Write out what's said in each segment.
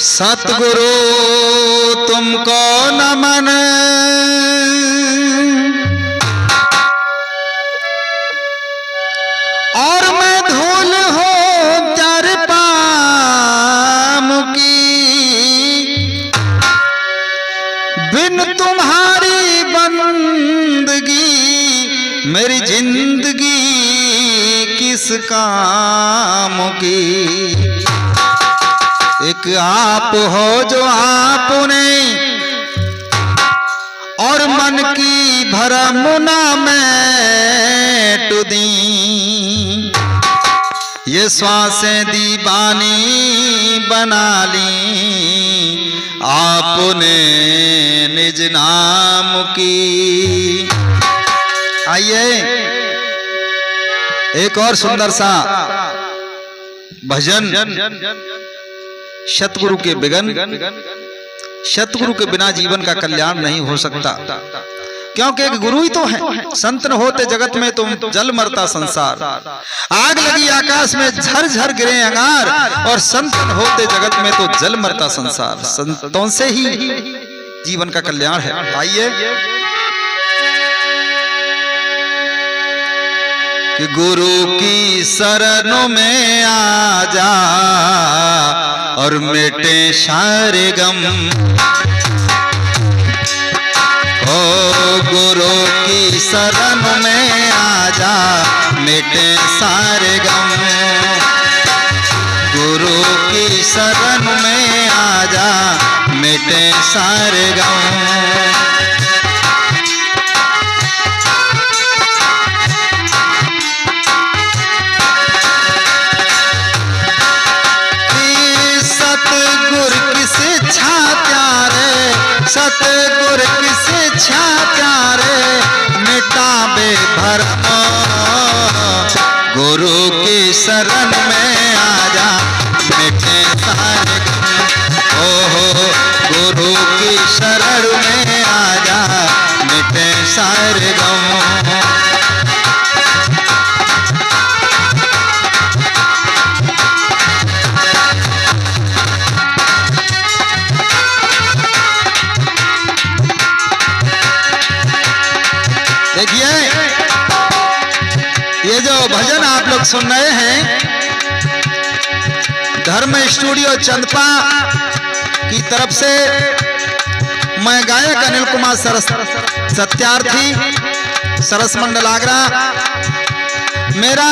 सतगुरु तुमको नमन, और मैं धूल हूँ चार पाम की, बिन तुम्हारी बंदगी मेरी जिंदगी किस काम की। एक आप हो जो आपने और मन की भरमुना में टुदी, ये श्वासें दीवानी बना ली आपने निज नाम की। आइए एक और सुंदर सा भजन, सतगुरु के बिगन, सतगुरु के बिना जीवन का कल्याण नहीं हो सकता, क्योंकि एक गुरु ही तो है। संत न होते जगत में तुम जल मरता संसार, आग लगी आकाश में झरझर गिरे अंगार, और संत न होते जगत में तो जल मरता संसार। संतों से ही जीवन का कल्याण है। आइए कि गुरु की शरणों में आ जा और मिटे सारे गम, ओ गुरु की शरण में आ जा मिटे सारे गम, गुरु की शरण में आ जा मिटे सारे गम। सतगुर की शिक्षा प्यारे मिटाबे भरम, गुरु की शरण में आजा मिटे सारे गम, ओहो गुरु की शरण में आजा मिटे सारे गम। देखिए ये जो भजन आप लोग सुन रहे हैं, धर्म स्टूडियो चंदपा की तरफ से मैं गायक अनिल कुमार सत्यार्थी सरस मंडल आगरा मेरा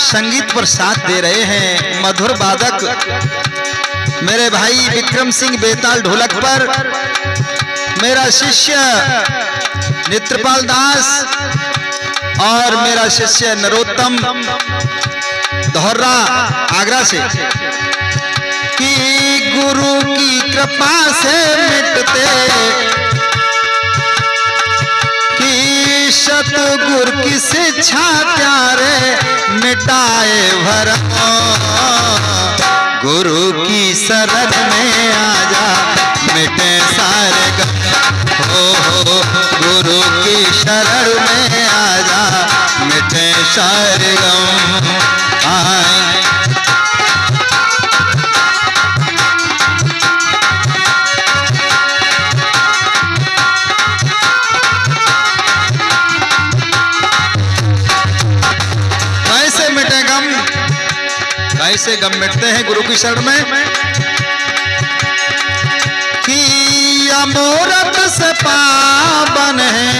संगीत पर साथ दे रहे हैं। मधुर वादक मेरे भाई विक्रम सिंह बेताल ढोलक पर, मेरा शिष्य नेत्रपाल दास और मेरा शिष्य नरोत्तम दोहरा आगरा से। कि गुरु की कृपा से मिटते, कि सतगुरु की शिक्षा प्यारे मिटाए भरम, गुरु की शरण में आजा मिटे सारे गम, हो गुरु की शरण में आजा मिटे सारे गम। कैसे मिटे गम, कैसे गम मिटते हैं गुरु की शरण में। कि अमोरत से पावन है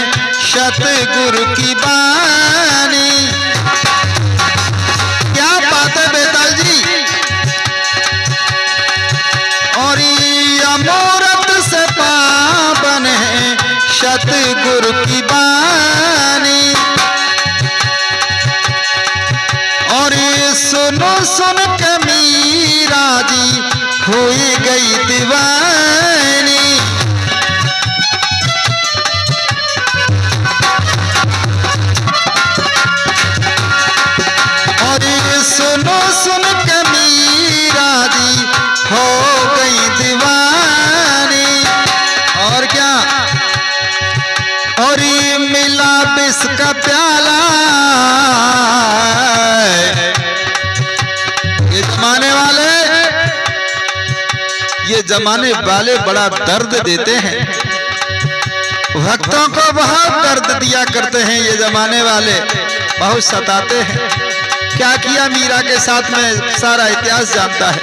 सतगुरु की बानी। क्या बात है बेताल जी। और अमोरत से पावन है सतगुरु की बानी। और सुनो सुन के मीरा जी हुई गई दीवानी। सुनो सुन के मीरा जी हो गई दीवानी। और क्या, और ये मिला विष का प्याला, ये जमाने वाले बड़ा दर्द देते हैं। भक्तों को बहुत दर्द दिया करते हैं ये जमाने वाले, बहुत सताते हैं। क्या किया मीरा के साथ में सारा इतिहास जानता है।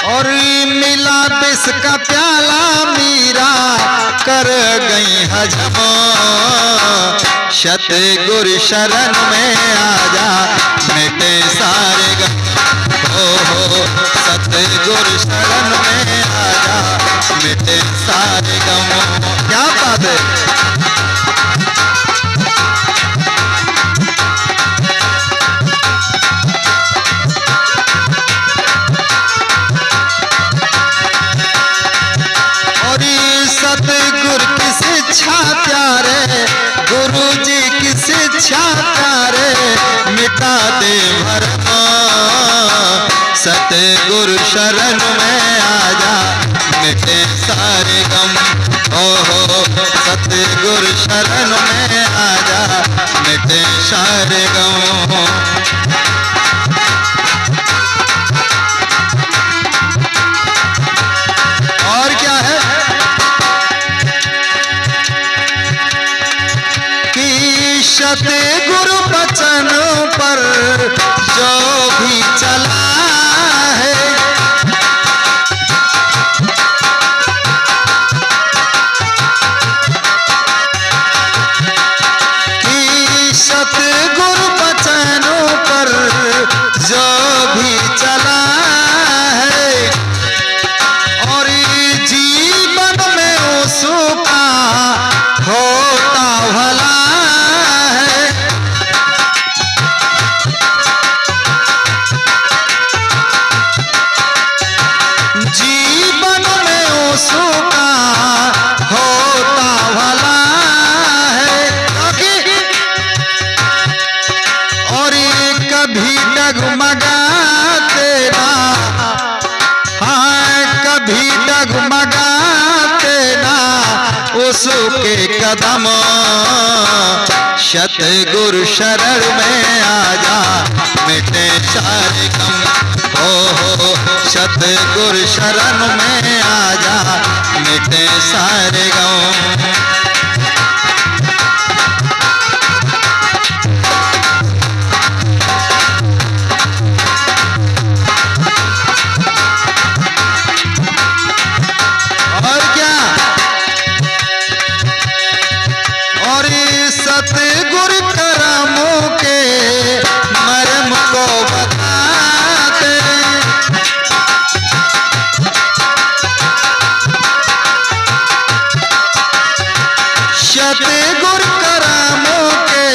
और मिला विष का प्याला मीरा कर गई हजम, सतगुरु शरण में आजा मिटे सारे गम। हो सतगुरु शरण में आजा मिटे सारे गम। क्या बात है। सतगुरु की शिक्षा प्यारे, गुरु जी की शिक्षा प्यारे, मिटा दे भरम, सतगुरु शरण में आजा मिटे सारे गम। ओहो सतगुरु शरण में आजा मिटे सारे गम। और क्या है कि सतगुरु बचन पर जो भी चला है, कि सतगुरु बचनों पर जो भी चला है, और जीवन में उसका होता भला है। जीवन में उसका होता भला है। और कभी डगमगा तेरा, हाँ कभी डगमगा तेरा उसके कदम, सतगुरु शरण में आजा मिटे सारे गम। हो सतगुरु शरण में आजा मिटे सारे गम। और क्या और सतगुरु करमों के मर्म को बताते, सतगुरु करमों के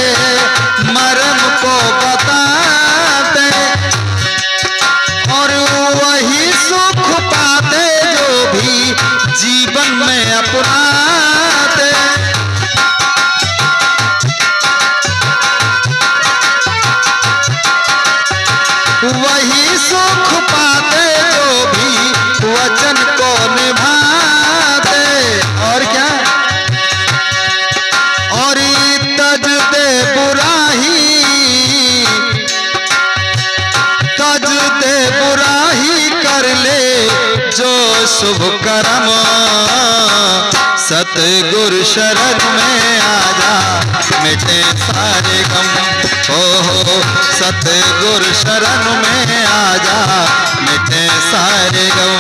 मर्म को बताते, और वही सुख पाते जो भी जीवन में अपनाते। वही सुख पाते जो भी वचन को निभाते। और क्या और तज दे बुराई, तज दे बुराई कर ले जो शुभ कर्म, सतगुरु शरण में आजा मिटे सारे गम। हो सतगुरु शरण में आजा मिटे सारे गम।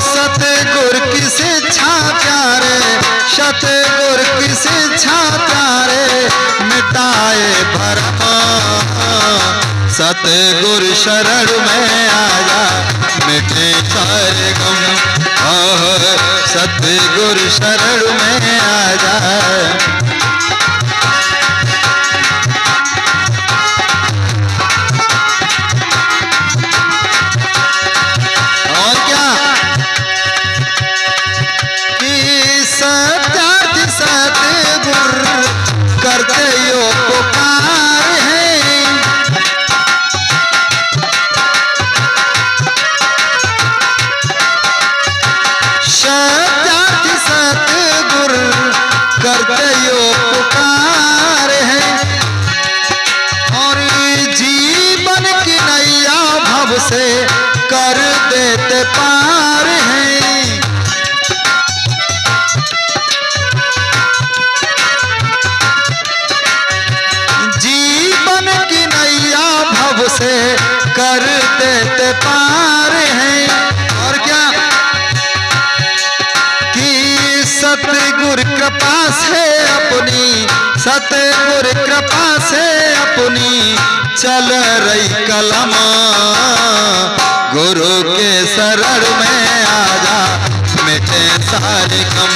सतगुरु की शिक्षा प्यारे, सतगुरु की शिक्षा प्यारे, मिटाए भरम, सतगुरु शरण में आजा मिटे सारे गम। सतगुरु शरण में आजा। और क्या कि सत्यार्थी सतगुरु करते यो पुकार है, सत्यार्थी सतगुरु पार है। और क्या कि सतगुरु कृपा से अपनी, सतगुरु कृपा से अपनी चल रही कलम। गुरु के शरण में आजा मिटे सारे गम।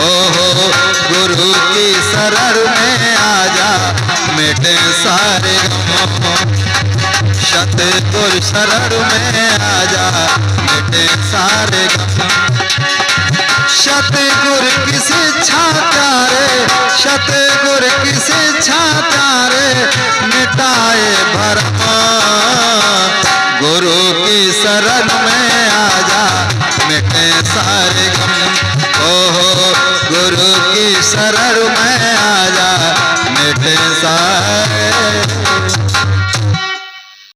ओहो गुरु की शरण में आजा मिटे सारे गम। सतगुरु शरण में आजा मिटे सारे गम। सतगुरु की शिक्षा प्यारे, सतगुरु की शिक्षा प्यारे मिटाए भरम। गुरु की शरण में आजा मिटे सारे गम। ओहो गुरु की शरण